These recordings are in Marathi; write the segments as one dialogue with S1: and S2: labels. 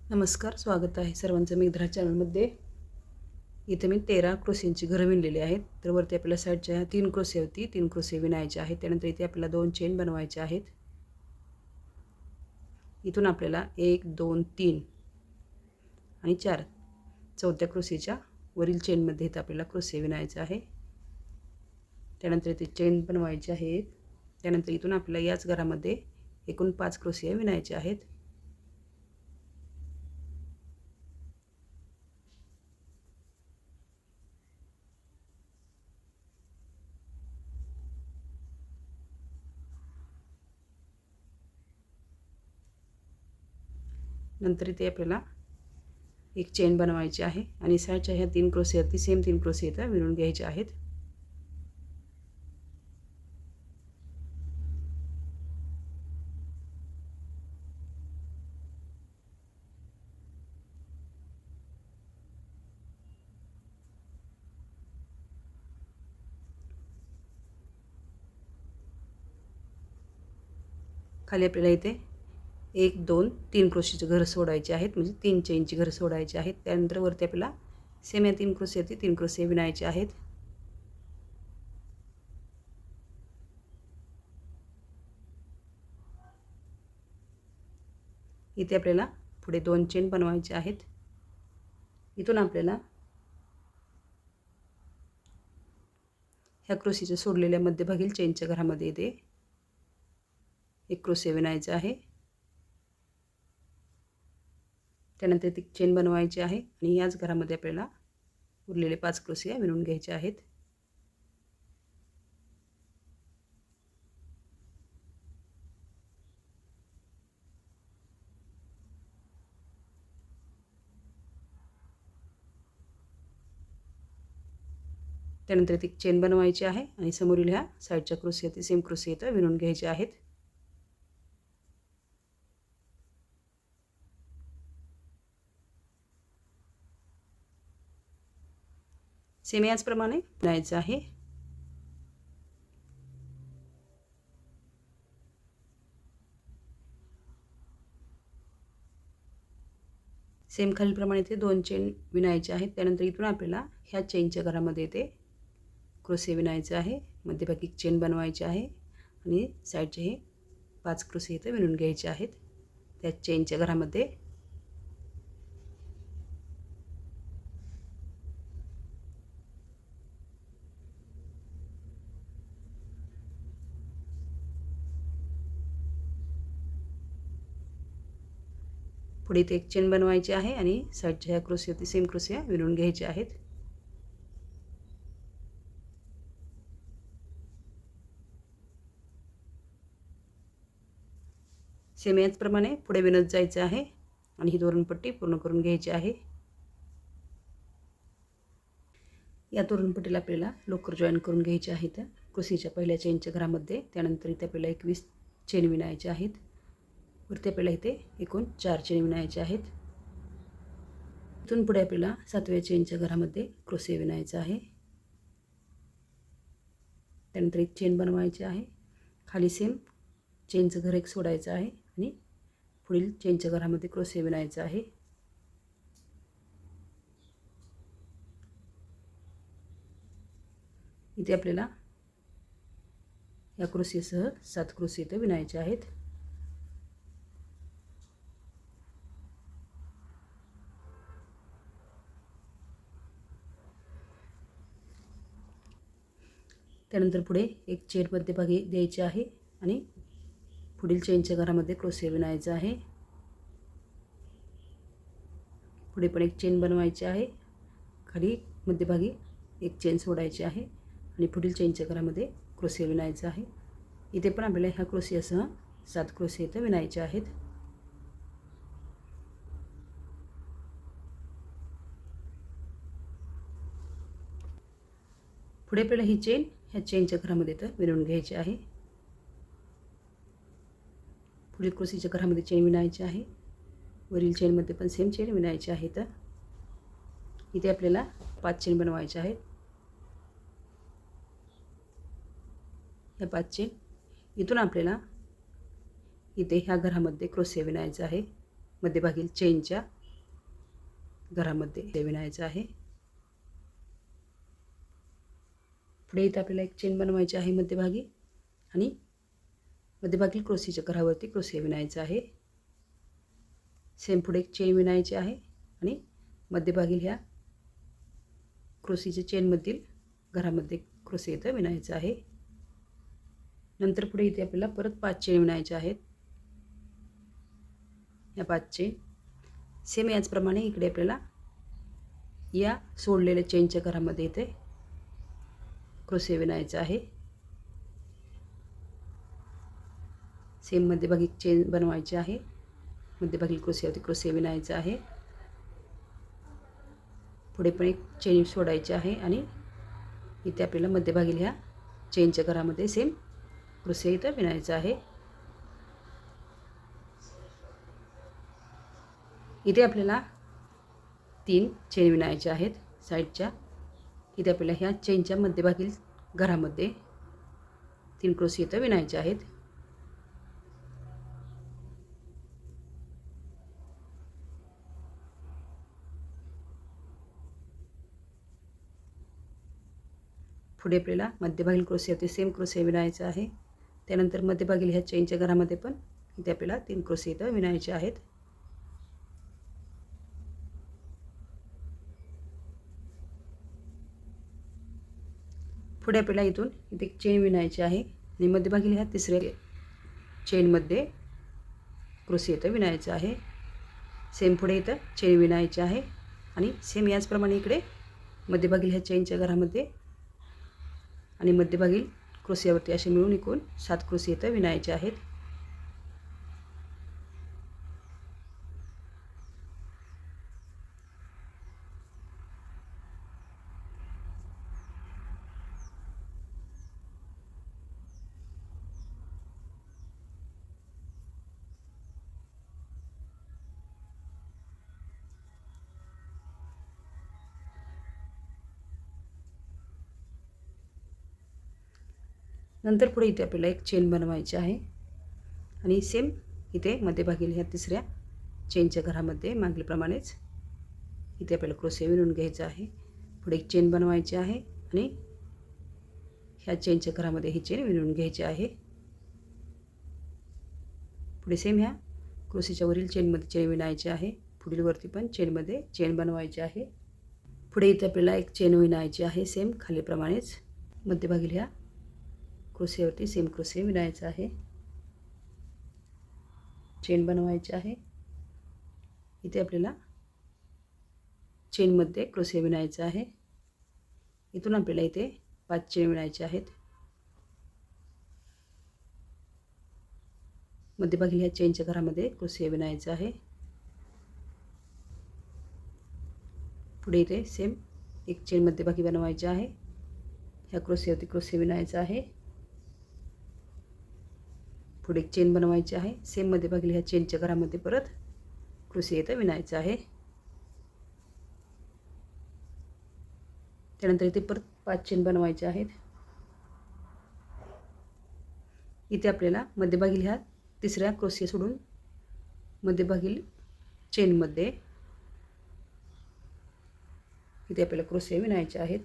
S1: नमस्कार, स्वागत आहे सर्वांचं मेघधरा चॅनलमध्ये. इथे मी 13 क्रोशियांची घरं विणलेली आहेत. तर वरती आपल्याला साईडच्या 3 क्रोशियावरती 3 क्रोशिया विणायचे आहेत. त्यानंतर इथे आपल्याला 2 चेन बनवायचे आहेत. इथून आपल्याला 1 2 3 आणि 4 चौथ्या क्रोशियाच्या वरील चेनमध्ये इथे आपल्याला क्रोशिया विणायचा आहे. त्यानंतर इथे चेन बनवायचे आहेत. त्यानंतर इथून आपल्याला याच घरामध्ये एकूण 5 क्रोशिया विणायचे आहेत. नंतर इथे आपल्याला एक चेन बनवायची आहे आणि साईडच्या ह्या 3 क्रोशियावरती सेम 3 क्रोशिया इथं विणून घ्यायचे आहेत. खाली आपल्याला इथे 1 2 3 क्रोशीचे घर सोडायचे आहेत, म्हणजे 3 चेनची घर सोडायची आहेत. त्यानंतर वरती आपल्याला सेम या 3 क्रोशीवरती 3 क्रोशे विणायचे आहेत. इथे आपल्याला पुढे 2 चेन बनवायचे आहेत. इथून आपल्याला ह्या क्रोशीच्या सोडलेल्या मध्यभागील चेनच्या घरामध्ये इथे एक क्रोशे विणायचे आहे. त्यानंतर ती चेन बनवायची आहे आणि याच घरामध्ये आपल्याला उरलेले 5 क्रोशे विणून घ्यायचे आहेत. त्यानंतर ती चेन बनवायची आहे आणि समोरील ह्या साईडच्या क्रोशीवरती सेम क्रोशे इथं विणून घ्यायचे आहेत. सेम याचप्रमाणे विणायचं आहे. सेम खालीलप्रमाणे इथे 2 चेन विणायचे आहेत. त्यानंतर इथून आपल्याला ह्या चेनच्या घरामध्ये इथे क्रोशे विणायचे आहे. मध्यभागी चेन बनवायची आहे आणि साईडचे हे 5 क्रोशे इथे विणून घ्यायचे आहेत त्या चेनच्या घरामध्ये. पुढे इथे एक चेन बनवायची आहे आणि साईडच्या ह्या क्रोशेवरती सेम क्रोशे विणून घ्यायचे आहेत. सेम याचप्रमाणे पुढे विणत जायचं आहे आणि ही तोरणपट्टी पूर्ण करून घ्यायची आहे. या तोरणपट्टीला आपल्याला लोकर जॉईन करून घ्यायचे आहेत क्रोशीच्या पहिल्या चेनच्या घरामध्ये. त्यानंतर इथे आपल्याला 21 चेन विणायचे आहेत. वरती आपल्याला इथे एकूण 4 चेन विणायचे आहेत. इथून पुढे आपल्याला 7व्या चेनच्या घरामध्ये क्रोशे विणायचा आहे. त्यानंतर एक चेन बनवायची आहे. खाली सेम चेनचं घर एक सोडायचं आहे आणि पुढील चेनच्या घरामध्ये क्रोशे विणायचं आहे. इथे आपल्याला या क्रोशेसह 7 क्रोशे इथे विणायचे आहेत. त्यानंतर पुढे एक चेन मध्यभागी द्यायची आहे आणि पुढील चेनच्या घरामध्ये क्रोशे विणायचा आहे. पुढे पण एक चेन बनवायची आहे. खाली मध्यभागी एक चेन सोडायची आहे आणि पुढील चेनच्या घरामध्ये क्रोशे विणायचा आहे. इथे पण आपल्याला ह्या क्रोशियासह 7 क्रोशे इथे विणायचे आहेत. पुढे आपल्याला ही चेन ह्या चेनच्या घरामध्ये इथं विणून घ्यायची आहे. पुढील क्रोशीच्या घरामध्ये चेन विणायची आहे. वरील चेनमध्ये पण सेम चेन विणायची आहे. तर इथे आपल्याला 5 चेन बनवायचे आहेत. या 5 चेन इथून आपल्याला इथे ह्या घरामध्ये क्रोशे विणायचा आहे मध्यभागील चेनच्या. घरामध्ये विणायचं आहे. पुढे इथे आपल्याला एक चेन बनवायची आहे मध्यभागी आणि मध्यभागी क्रोशीच्या घरावरती क्रोशे विणायचं आहे. सेम पुढे एक चेन विणायची आहे आणि मध्यभागी ह्या क्रोशीच्या चेनमधील घरामध्ये क्रोशे इथं विणायचं आहे. नंतर पुढे इथे आपल्याला परत 5 चेन विणायच्या आहेत. या 5 चेन सेम याचप्रमाणे इकडे आपल्याला या सोडलेल्या चेनच्या घरामध्ये इथे क्रोशे विणायचं आहे. सेम मध्यभागी चेन बनवायची आहे. मध्यभागी क्रोशेवरती क्रोशे विणायचं आहे. पुढे पण एक चेन सोडायची आहे आणि इथे आपल्याला मध्यभागी ह्या चेनच्या घरामध्ये सेम क्रोशे इथं विणायचं आहे. इथे आपल्याला 3 चेन विणायच्या आहेत साईडच्या. इथे आपल्याला ह्या चेनच्या मध्यभागी घरामध्ये 3 क्रोशे इथं विणायचे आहेत. पुढे आपल्याला मध्यभागी क्रोशेवरती सेम क्रोशे विणायचे आहे. त्यानंतर मध्यभागी ह्या चेनच्या घरामध्ये पण इथे आपल्याला 3 क्रोशे इथं विणायचे आहेत. पुढे आपल्याला इथून इथे एक चेन विणायची आहे आणि मध्यभागी ह्या तिसऱ्या चेनमध्ये क्रोशे इथं विणायचं आहे. सेम पुढे इथं चेन विणायची आहे आणि सेम याचप्रमाणे इकडे मध्यभागी ह्या चेनच्या घरामध्ये आणि मध्यभागी क्रोशेवरती असे मिळून एकूण 7 क्रोशे इथं विणायचे आहेत. नंतर पुढे इथे आपल्याला एक चेन बनवायची आहे आणि सेम इथे मध्यभागी ह्या तिसऱ्या चेनच्या घरामध्ये मागल्याप्रमाणेच इथे आपल्याला क्रोशे विणून घ्यायचं आहे. पुढे एक चेन बनवायची आहे आणि ह्या चेनच्या घरामध्ये ही चेन विणून घ्यायची आहे. पुढे सेम ह्या क्रोशेच्या वरील चेनमध्ये चेन विणायची आहे. पुढील वरती पण चेनमध्ये चेन बनवायची आहे. पुढे इथे आपल्याला एक चेन विणायची आहे सेम खालीप्रमाणेच. मध्यभागी ह्या क्रोशेवरती सेम क्रोशे विणायचा आहे. चेन बनवायची आहे. इथे आपल्याला चेनमध्ये क्रोशे विणायचा आहे. इथून आपल्याला इथे 5 चेन विणायचे आहेत. मध्यभागी ह्या चेनच्या घरामध्ये क्रोशे विणायचा आहे. पुढे इथे सेम एक चेन मध्यभागी बनवायची आहे. ह्या क्रोशेवरती क्रोशे विणायचा आहे. पुढे एक चेन बनवायची आहे. सेम मध्यभागी ह्या चेनच्या घरामध्ये परत क्रोशे इथं विणायचं आहे. त्यानंतर इथे परत 5 चेन बनवायचे आहेत. इथे आपल्याला मध्यभागी ह्या तिसऱ्या क्रोशे सोडून मध्यभागी चेनमध्ये इथे आपल्याला क्रोशे विणायचे आहेत.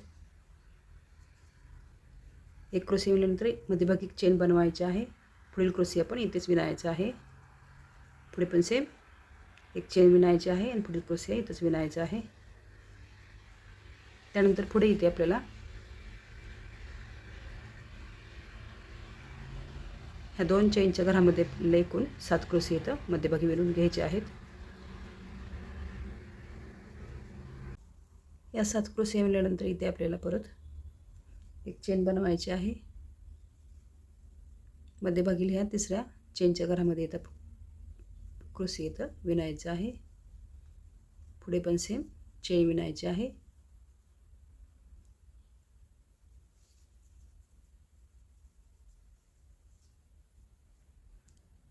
S1: एक क्रोशे विणल्यानंतर मध्यभागी चेन बनवायची आहे. पुढील क्रोशे आपण इथेच विणायचं आहे. पुढे पण सेम एक चेन विणायची आहे आणि पुढील क्रोशे इथेच विणायचं आहे. त्यानंतर पुढे इथे आपल्याला ह्या 2 चेनच्या घरामध्ये एकूण 7 क्रोशे इथं मध्यभागी विणून घ्यायचे आहेत. या 7 क्रोशे विणल्यानंतर इथे आपल्याला परत एक चेन बनवायची आहे. मध्यभागी ह्या तिसऱ्या चेनच्या घरामध्ये इथं क्रोशे इथं विणायचं आहे. पुढे पण सेम चेन विणायची आहे.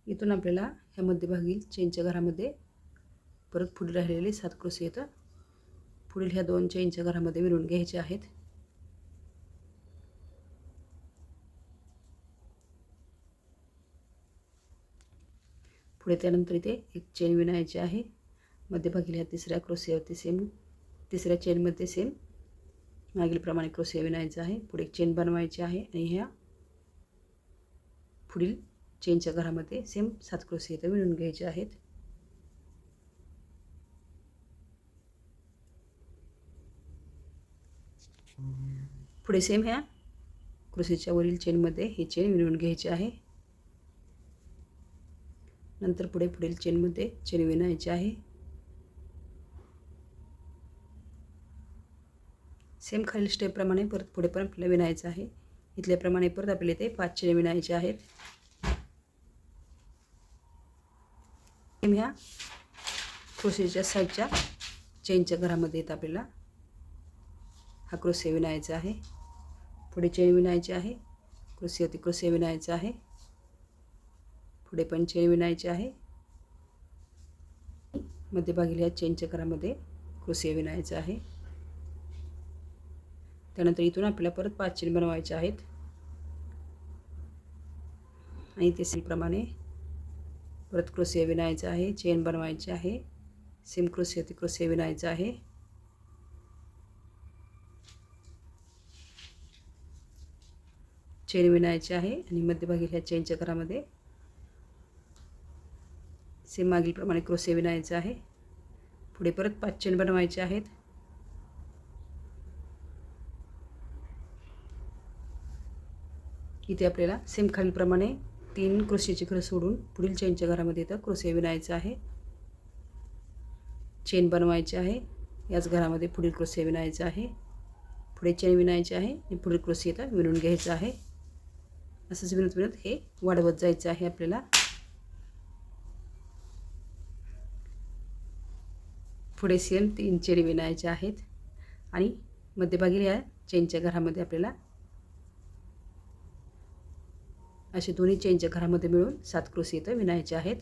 S1: इथून आपल्याला ह्या मध्यभागी चेनच्या घरामध्ये परत पुढे राहिलेले 7 क्रोशे इथं पुढील ह्या 2 चेनच्या घरामध्ये विणून घ्यायचे आहेत. पुढे त्यानंतर इथे एक चेन विणायची आहे. मध्यभागी ह्या तिसऱ्या क्रोशियावरती सेम तिसऱ्या चेनमध्ये सेम मागीलप्रमाणे क्रोशिया विणायचा आहे. पुढे एक चेन बनवायची आहे आणि ह्या पुढील चेनच्या घरामध्ये सेम 7 क्रोशिया इथं विणून घ्यायचे आहेत. पुढे सेम ह्या क्रोशियाच्या वरील चेनमध्ये ही चेन विणून घ्यायची आहे. नंतर पुढील चेनमध्ये चेन विणायची आहे. सेम खालील स्टेपप्रमाणे परत पुढे पण आपल्याला विणायचं आहे. इथल्याप्रमाणे परत आपल्याला इथे 5 चेन विणायचे आहेत. ह्या क्रोशियाच्या साईडच्या चेनच्या घरामध्ये इथं आपल्याला हा क्रोशिया विणायचा आहे. पुढे चेन विणायची आहे. क्रोशियावरती क्रोशिया विणायचा आहे. पुढे पण चेन विणायची आहे. मध्यभागी ह्या चेनच्या घरामध्ये क्रोशिया विणायचा आहे. त्यानंतर इथून आपल्याला परत 5 चेन बनवायचे आहेत आणि तिसरीप्रमाणे परत क्रोशिया विणायचा आहे. चेन बनवायची आहे. सेम क्रोशियावरती क्रोशिया विणायचा आहे. चेन विणायची आहे आणि मध्यभागी ह्या चेनच्या घरामध्ये सेम मागीलप्रमाणे क्रोशिया विणायचा आहे. पुढे परत 5 चेन बनवायचे आहेत. इथे आपल्याला सेम खालीलप्रमाणे 3 क्रोशियाची घरं सोडून पुढील चेनच्या घरामध्ये इथं क्रोशिया विणायचा आहे. चेन बनवायची आहे. याच घरामध्ये पुढील क्रोशिया विणायचा आहे. पुढे चेन विणायची आहे आणि पुढील क्रोशिया इथं विणून घ्यायचं आहे. असंच विणत विणत हे वाढवत जायचं आहे आपल्याला. पुढे सेम 3 चेन विणायचे आहेत आणि मध्यभागी या चेनच्या घरामध्ये आपल्याला असे दोन्ही चेनच्या घरामध्ये मिळून 7 क्रोशिया इथं विणायचे आहेत.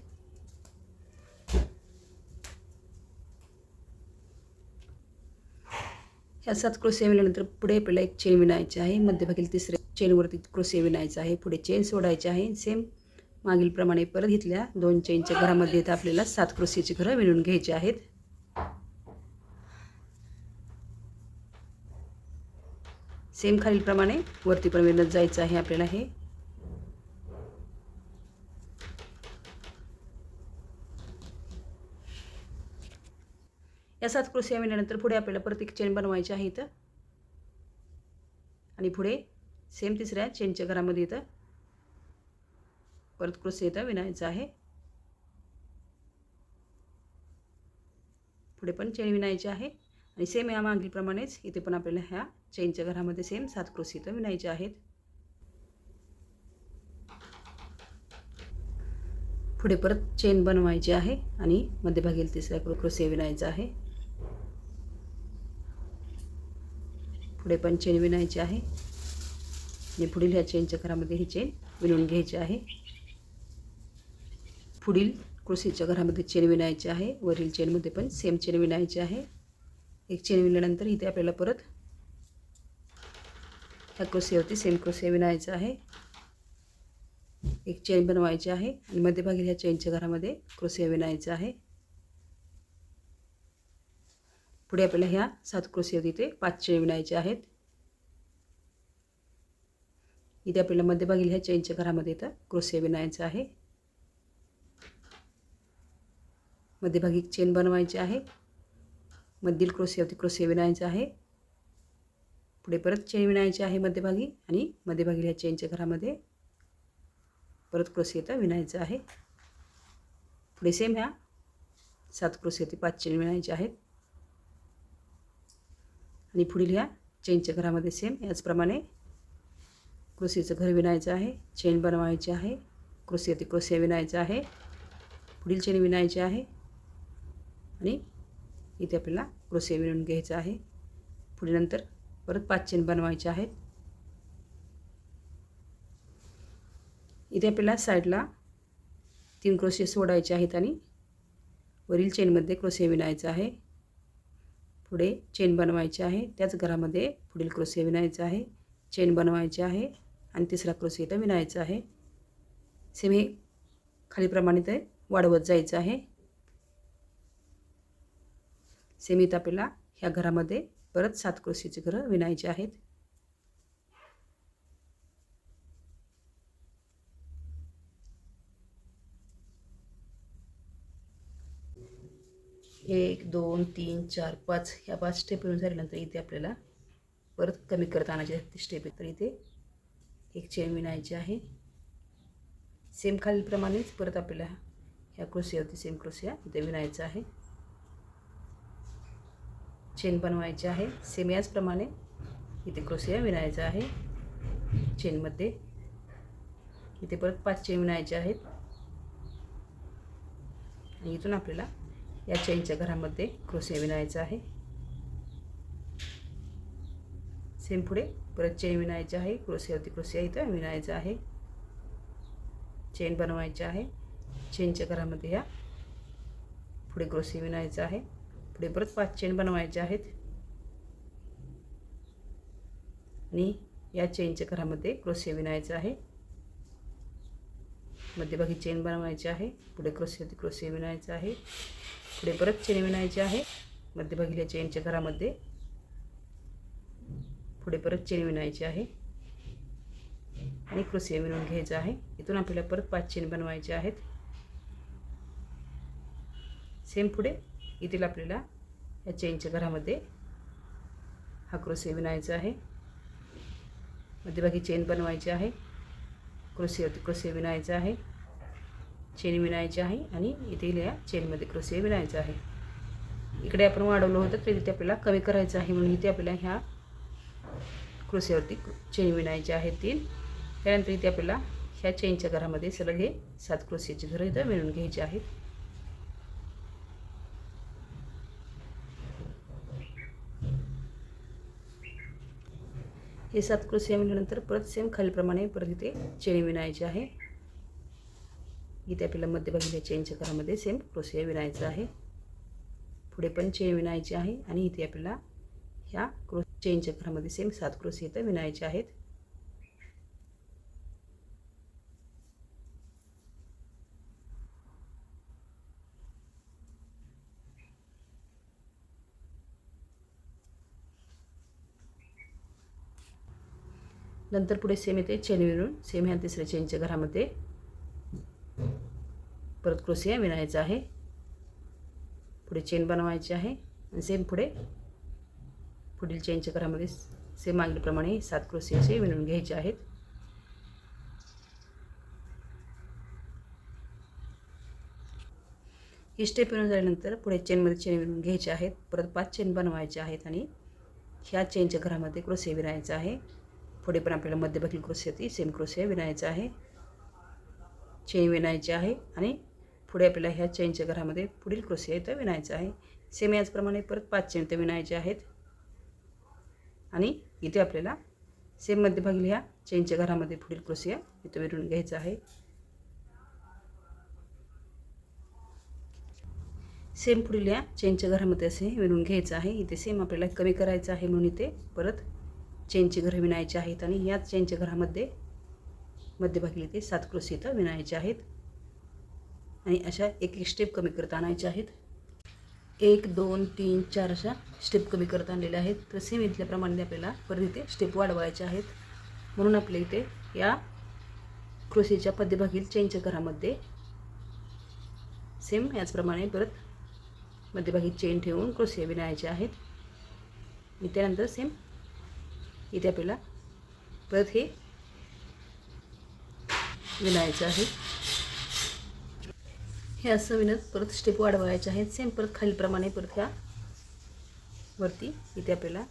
S1: ह्या 7 क्रोशिया विणल्यानंतर पुढे आपल्याला एक चेन विणायची आहे. मध्यभागी तिसऱ्या चेनवरती क्रोशिया विणायचा आहे. पुढे चेन सोडायची आहे. सेम मागीलप्रमाणे परत घेतल्या 2 चेनच्या घरामध्ये इथं आपल्याला 7 क्रोशियाची घरं विणून घ्यायची आहेत. सेम खालीलप्रमाणे वरती पण विणत जायचं आहे आपल्याला. हे या 7 क्रोशिया विणल्यानंतर पुढे आपल्याला परत एक चेन बनवायची आहे इथं आणि पुढे सेम तिसऱ्या चेनच्या घरामध्ये इथं परत क्रोशिया इथं विणायचा आहे. पुढे पण चेन विणायची आहे आणि सेम या मागीलप्रमाणेच इथे पण आपल्याला ह्या चेनच्या घरामध्ये सेम 7 क्रोशिया इथं विणायचे आहेत. पुढे परत चेन बनवायची आहे आणि मध्यभागी तिसऱ्या क्रोशिया विणायचा आहे. पुढे पण चेन विणायची आहे आणि पुढील ह्या चेनच्या घरामध्ये ही चेन विणून घ्यायची आहे. पुढील क्रोशियाच्या घरामध्ये चेन विणायची आहे. वरील चेनमध्ये पण सेम चेन विणायची आहे. एक चेन विणल्यानंतर इथे आपल्याला परत ह्या क्रोशियावरती सेम क्रोशिया विणायचा आहे. एक चेन बनवायची आहे आणि मध्यभागी ह्या चेनच्या घरामध्ये क्रोशिया विणायचा आहे. पुढे आपल्याला ह्या 7 क्रोशिया इथे 5 चेन विणायचे आहेत. इथे आपल्याला मध्यभागी ह्या चेनच्या घरामध्ये इथं क्रोशिया विणायचा आहे. मध्यभागी चेन बनवायची आहे. मधील क्रोशियावरती क्रोशिया विणायचा आहे. पुढे परत चेन विणायची आहे मध्यभागी आणि मध्यभागी ह्या चेनच्या घरामध्ये परत क्रोशिया इथं विणायचं आहे. पुढे सेम ह्या 7 क्रोशिया 5 चेन विणायचे आहेत आणि पुढील ह्या चेनच्या घरामध्ये सेम याचप्रमाणे क्रोशियाचं घर विणायचं आहे. चेन बनवायची आहे. क्रोशिया विणायचा आहे. पुढील चेन विणायची आहे आणि इथे आपल्याला क्रोशिया विणून घ्यायचा आहे. पुढे नंतर परत 5 चेन बनवायचे आहेत. इथे आपल्याला साईडला 3 क्रोशिया सोडायचे आहेत आणि वरील चेनमध्ये क्रोशिया विणायचा आहे. पुढे चेन बनवायची आहे. त्याच घरामध्ये पुढील क्रोशिया विणायचा आहे. चेन बनवायची आहे आणि तिसरा क्रोशिया इथं विणायचा आहे. सेम हे खालीप्रमाणे ते वाढवत जायचं आहे. सेम इथं आपल्याला ह्या घरामध्ये परत 7 क्रोशीचे घरं विणायचे आहेत. एक 2 3 4 5 ह्या 5 स्टेप येऊन झाल्यानंतर इथे आपल्याला परत कमी करत आणायचे आहेत ते स्टेप. तर इथे एक चेन विणायची आहे. सेम खालीलप्रमाणेच परत आपल्याला ह्या क्रोशियावरती सेम क्रोशिया इथे विणायचं आहे. चेन बनवायची आहे. सेम याचप्रमाणे इथे क्रोशिया विणायचा आहे. चेनमध्ये इथे परत 5 चेन विणायचे आहेत. आणि इथून आपल्याला या चेनच्या घरामध्ये क्रोशिया विणायचा आहे. सेम पुढे परत चेन विणायची आहे. क्रोशियावरती क्रोशिया इथं विणायचा आहे. चेन बनवायची आहे. चेनच्या घरामध्ये ह्या पुढे क्रोशिया विणायचा आहे. पुढे परत 5 चेन बनवायचे आहेत. आणि या चेनच्या घरामध्ये क्रोशिया विणायचा आहे. मध्यभागी चेन बनवायची आहे. पुढे क्रोशियावरती क्रोशिया विणायचा आहे. पुढे परत चेन विणायची आहे. मध्यभागी चेनच्या घरामध्ये पुढे परत चेन विणायची आहे आणि क्रोशिया विणून घ्यायचा आहे. इथून आपल्याला परत 5 चेन बनवायचे आहेत. सेम पुढे इथे आपल्याला या चेनच्या घरामध्ये हा क्रोशिया विणायचा आहे. मध्यभागी चेन बनवायची आहे. क्रोशियावरती क्रोशिया विणायचा आहे. चेन विणायची आहे आणि इथे या चेनमध्ये क्रोशिया विणायचा आहे. इकडे आपण वाढवलं होतं तर इथे आपल्याला कमी करायचं आहे म्हणून इथे आपल्याला ह्या क्रोशियावरती चेन विणायचे आहेत 3. त्यानंतर इथे आपल्याला ह्या चेनच्या घरामध्ये सलग हे 7 क्रोशियाचे घरं इथं विणून घ्यायचे आहेत. हे 7 क्रोशिया विणल्यानंतर परत सेम खालीप्रमाणे परत इथे चेन विणायची आहे. इथे आपल्याला मध्यभागी चेनच्या घरामध्ये सेम क्रोशिया विणायचा आहे. पुढे पण चेन विणायची आहे आणि इथे आपल्याला ह्या चेनच्या घरामध्ये सेम 7 क्रोशिया इथं विणायचे आहेत. नंतर पुढे सेम इथे चेन विणून सेम ह्या तिसऱ्या चेनच्या घरामध्ये परत क्रोशिया विणायचा आहे. पुढे चेन बनवायची आहे आणि सेम पुढे पुढील चेनच्या घरामध्ये सेम मागीलप्रमाणे 7 क्रोशियाचे विणून घ्यायचे आहेत. ही स्टेप विणून झाल्यानंतर पुढे चेनमध्ये चेन विणून घ्यायचे आहेत. परत 5 चेन बनवायचे आहेत आणि ह्या चेनच्या घरामध्ये क्रोशिया विणायचा आहे. पुढे पण आपल्याला मध्यभागी क्रोशियावरती सेम क्रोशिया विणायचा आहे. चेन विणायची आहे आणि पुढे आपल्याला ह्या चेनच्या घरामध्ये पुढील क्रोशिया इथं विणायचा आहे. सेम याचप्रमाणे परत 5 चेन इथं विणायचे आहेत आणि इथे आपल्याला सेम मध्यभागी ह्या चेनच्या घरामध्ये पुढील क्रोशिया इथं विणून घ्यायचा आहे. सेम पुढील या चेनच्या घरामध्ये असे विणून घ्यायचं आहे. इथे सेम आपल्याला कमी करायचं आहे म्हणून इथे परत चेनची घरं विणायची आहेत आणि याच चेनच्या घरामध्ये मध्यभागी इथे 7 क्रोशिया इथं विणायचे आहेत आणि अशा एक एक स्टेप कमी करत आणायचे आहेत. 1 2 3 4 अशा स्टेप कमी करत आणलेल्या आहेत. तर सेम इथल्याप्रमाणे आपल्याला परत इथे स्टेप वाढवायचे आहेत. म्हणून आपल्या इथे या क्रोशियाच्या मध्यभागील चेनच्या घरामध्ये सेम याचप्रमाणे परत मध्यभागी चेन ठेवून क्रोशिया विणायचे आहेत. आणि त्यानंतर सेम इथे आपल्याला परत हे विणायचं आहे. हे असं विणत परत स्टेप वाढवायचे आहेत. सेम परत खालीप्रमाणे परत ह्या वरती इथे आपल्याला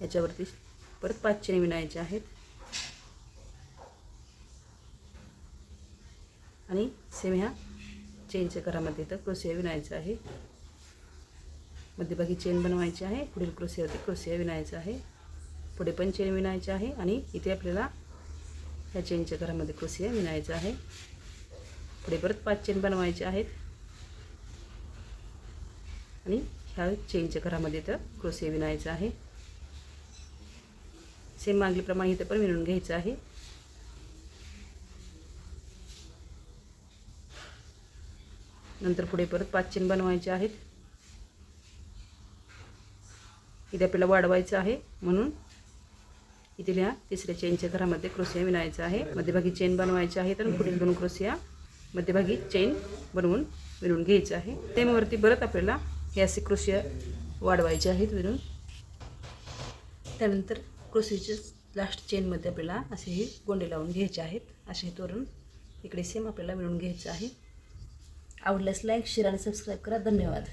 S1: याच्यावरती परत 5 चेन विणायचे आहेत आणि सेम ह्या चेनच्या घरामध्ये इथं क्रोशिया विणायचं आहे. मध्यभागी चेन बनवायची आहे. पुढील क्रोशियावरती क्रोशिया विणायचं आहे. पुढे पण चेन विणायची आहे आणि इथे आपल्याला ह्या चेनच्या घरामध्ये क्रोशिया विणायचं आहे. पुढे परत 5 चेन बनवायचे आहेत आणि ह्या चेनच्या घरामध्ये तर क्रोशिया विणायचं आहे. सेम मागीलप्रमाणे इथे पण विणून घ्यायचं आहे. नंतर पुढे परत 5 चेन बनवायचे आहेत. इथे आपल्याला वाढवायचं आहे, म्हणून इथे ह्या तिसऱ्या चेनच्या घरामध्ये क्रोशिया विणायचा आहे. मध्यभागी चेन बनवायची आहे, तर पुढील 2 क्रोशिया मध्यभागी चेन बनवून विणून घ्यायचं आहे. त्यावरती परत आपल्याला हे असे क्रोशिया वाढवायचे आहेत विणून. त्यानंतर क्रोशियाच्या लास्ट चेनमध्ये आपल्याला असे हे गोंडे लावून घ्यायचे आहेत. असे हे तोरण इकडे सेम आपल्याला विणून घ्यायचं आहे. आवडल्यास लाईक, शेअर आणि सबस्क्राईब करा. धन्यवाद.